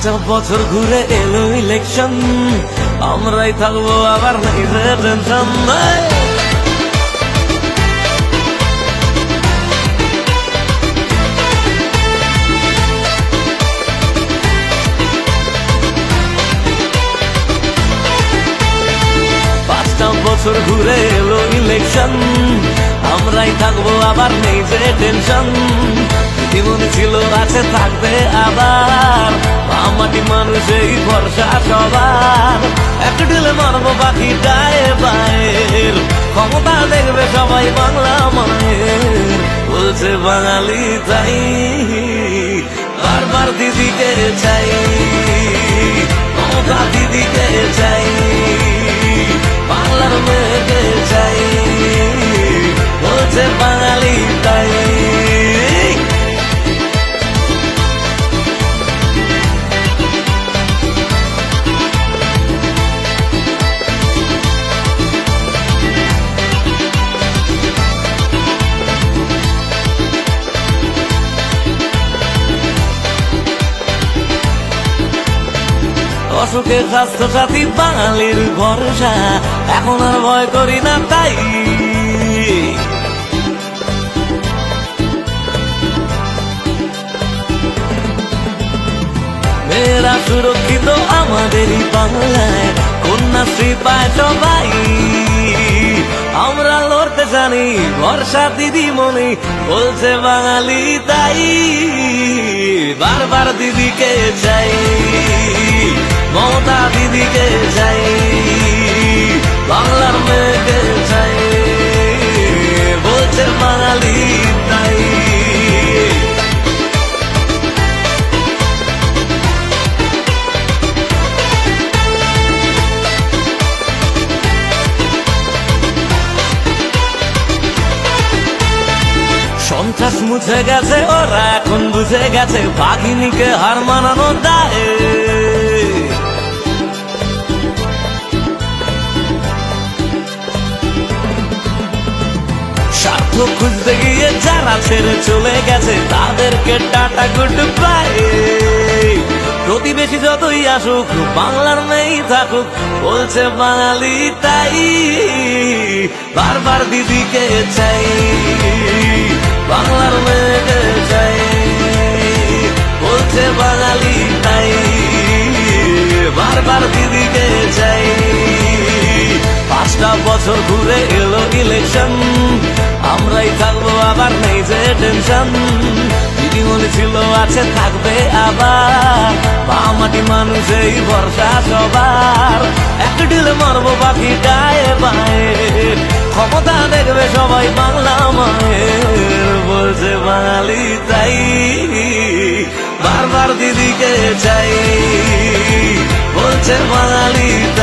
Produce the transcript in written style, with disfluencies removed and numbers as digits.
পাঁচটা বছর ঘুরে এলো ইলেকশন, আমরাই থাকবো আবার নাই যে টেনশন। পাঁচটা বছর ঘুরে এলো ইলেকশন, আমরাই থাকবো আবার নেই যে টেনশন। জীবনে ছিল আছে থাকবে আবার, মাটি মানুষের ভরসা সবার। একটা ঢেলে মারবো বাকি গায়ে বায়ের, ক্ষমতা দেখবে সবাই বাংলা মায়ের। বলছে বাঙালি তাই বারবার দিদিকে চাই, ক্ষমতা দিদিকে চাই, বাংলার মেয়েকে চাই। বলছে বাঙালি তাই। অসুখে স্বাস্থ্য সাথী বাঙালির ভরসা, এখন আর ভয় করি না তাই। মেয়েরা সুরক্ষিত আমাদেরই বাংলায়, কন্যাশ্রী পায় সবাই। আমরা লড়তে জানি ভরসা দিদিমণি, বলছে বাঙালি তাই। বারবার দিদিকে চাই, মমতা দিদিকে চাই, বাংলার মেয়েকে চাই। বলছে বাঙালি তাই। সন্ত্রাস মুছে গেছে, ওরা এখন বুঝে গেছে বাঘিনীকে হার মানানো দায়ে। স্বার্থ খুঁজতে গিয়ে যারা ছেড়ে চলে গেছে, তাদেরকে টাটা গুড বাই। প্রতিবেশী যতই আসুক বাংলার মেয়েই থাকুক, বলছে বাঙালি তাই। বারবার দিদিকে চাই, বাংলার মেয়েকে চাই, বলছে বাঙালি তাই। বারবার দিদিকে চাই। পাঁচটা বছর ঘুরে এলো ইলেকশন, আমরাই থাকবো আবার নেই যে টেনশন। দিদিমণি ছিল আছে থাকবে আবার, মাটি মানুষের ভরসা সবার। একটা ঢিলে মারবো বাকি গায়ে বায়ের, ক্ষমতা দেখবে সবাই বাংলা মায়ের। বলছে বাঙালি তাই, বারবার দিদিকে চাই, বলছে বাঙালি তাই।